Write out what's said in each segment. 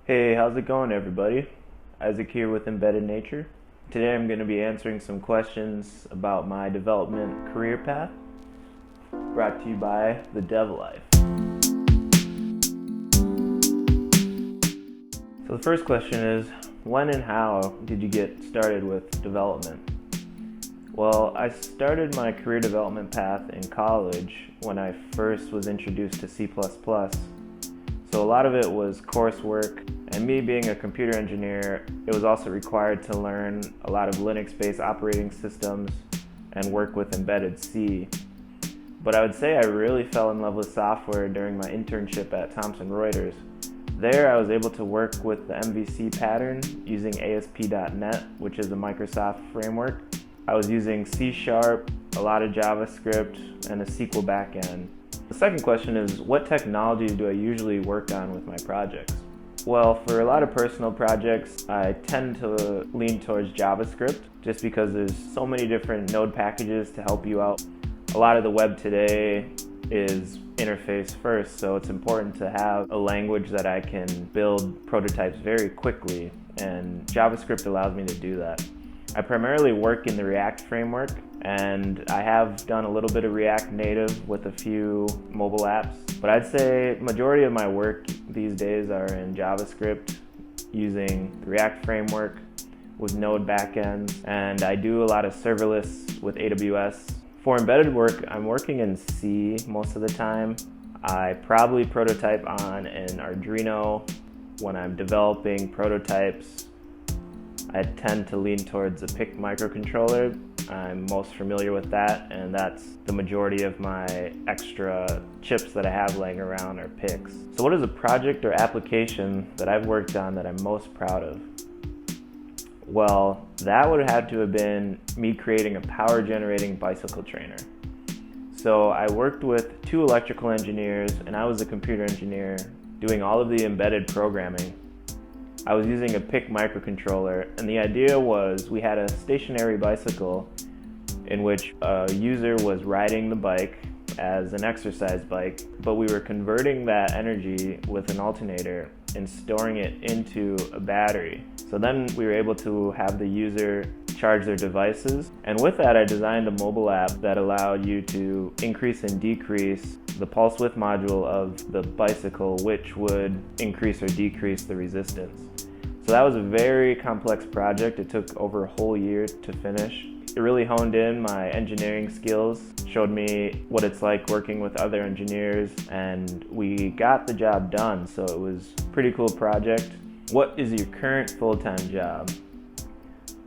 Hey, how's it going, everybody? Isaac here with Embedded Nature. Today I'm going to be answering some questions about my development career path, brought to you by The Dev Life. So the first question is, when and how did you get started with development? Well, I started my career development path in college when I first was introduced to C++. So a lot of it was coursework, and me being a computer engineer, it was also required to learn a lot of Linux-based operating systems and work with embedded C. But I would say I really fell in love with software during my internship at Thomson Reuters. There I was able to work with the MVC pattern using ASP.NET, which is a Microsoft framework. I was using C#, a lot of JavaScript, and a SQL backend. The second question is, what technologies do I usually work on with my projects? Well, for a lot of personal projects, I tend to lean towards JavaScript just because there's so many different node packages to help you out. A lot of the web today is interface first, so it's important to have a language that I can build prototypes very quickly, and JavaScript allows me to do that. I primarily work in the React framework, and I have done a little bit of React Native with a few mobile apps, but I'd say majority of my work these days are in JavaScript using the React framework with Node backends, and I do a lot of serverless with AWS. For embedded work, I'm working in C most of the time. I probably prototype on an Arduino. When I'm developing prototypes, I tend to lean towards a PIC microcontroller. I'm most familiar with that, and that's the majority of my extra chips that I have laying around are PICs. So what is a project or application that I've worked on that I'm most proud of? Well, that would have had to have been me creating a power generating bicycle trainer. So I worked with two electrical engineers, and I was a computer engineer doing all of the embedded programming. I was using a PIC microcontroller, and the idea was we had a stationary bicycle in which a user was riding the bike as an exercise bike, but we were converting that energy with an alternator and storing it into a battery. So then we were able to have the user charge their devices, and with that I designed a mobile app that allowed you to increase and decrease the pulse width module of the bicycle, which would increase or decrease the resistance. So that was a very complex project. It took over a whole year to finish. It really honed in my engineering skills, showed me what it's like working with other engineers, and we got the job done, so it was a pretty cool project. What is your current full-time job?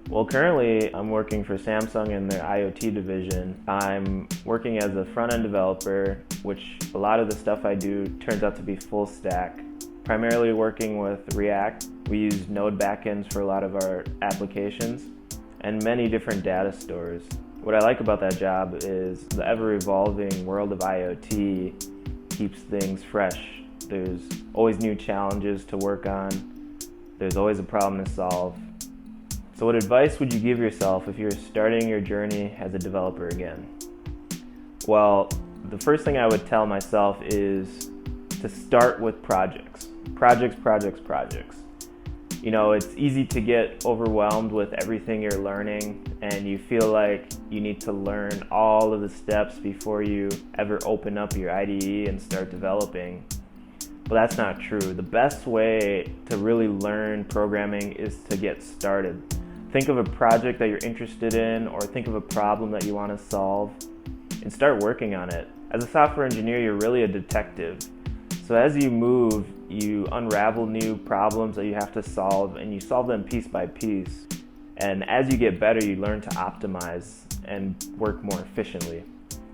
Well, currently I'm working for Samsung in their IoT division. I'm working as a front-end developer, which a lot of the stuff I do turns out to be full stack. Primarily working with React. We use Node backends for a lot of our applications and many different data stores. What I like about that job is the ever-evolving world of IoT keeps things fresh. There's always new challenges to work on. There's always a problem to solve. So what advice would you give yourself if you're starting your journey as a developer again? Well, the first thing I would tell myself is to start with projects. Projects. You know, it's easy to get overwhelmed with everything you're learning, and you feel like you need to learn all of the steps before you ever open up your IDE and start developing. But that's not true. The best way to really learn programming is to get started. Think of a project that you're interested in, or think of a problem that you want to solve, and start working on it. As a software engineer, you're really a detective. So as you move, you unravel new problems that you have to solve, and you solve them piece by piece. And as you get better, you learn to optimize and work more efficiently.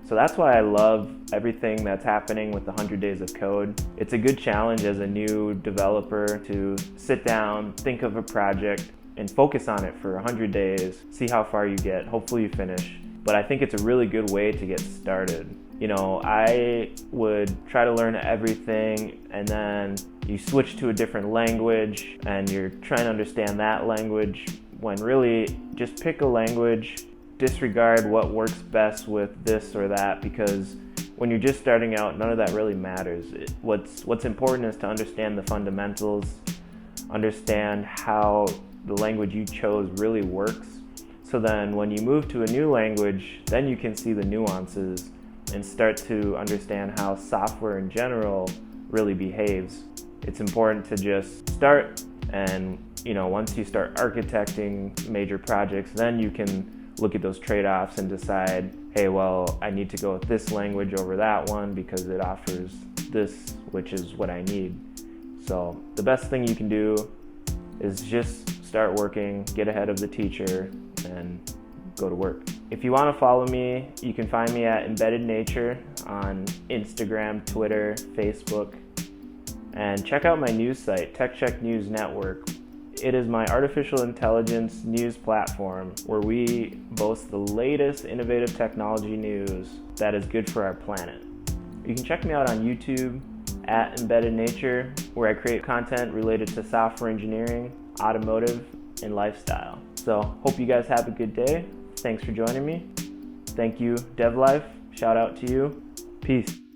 So that's why I love everything that's happening with the 100 Days of Code. It's a good challenge as a new developer to sit down, think of a project, and focus on it for 100 days, see how far you get, hopefully you finish. But I think it's a really good way to get started. You know, I would try to learn everything, and then you switch to a different language and you're trying to understand that language, when really just pick a language, disregard what works best with this or that, because when you're just starting out, none of that really matters. What's important is to understand the fundamentals understand how the language you chose really works. So then when you move to a new language, then you can see the nuances and start to understand how software in general really behaves. It's important to just start, and once you start architecting major projects, then you can look at those trade-offs and decide, hey, well, I need to go with this language over that one because it offers this, which is what I need. So the best thing you can do is just start working, get ahead of the teacher, and go to work. If you want to follow me, you can find me at Embedded Nature on Instagram, Twitter, Facebook, and check out my news site, Tech Check News Network. It is my artificial intelligence news platform where we boast the latest innovative technology news that is good for our planet. You can check me out on YouTube at Embedded Nature, where I create content related to software engineering, automotive, and lifestyle. So hope you guys have a good day. Thanks for joining me. Thank you, DevLife. Shout out to you. Peace.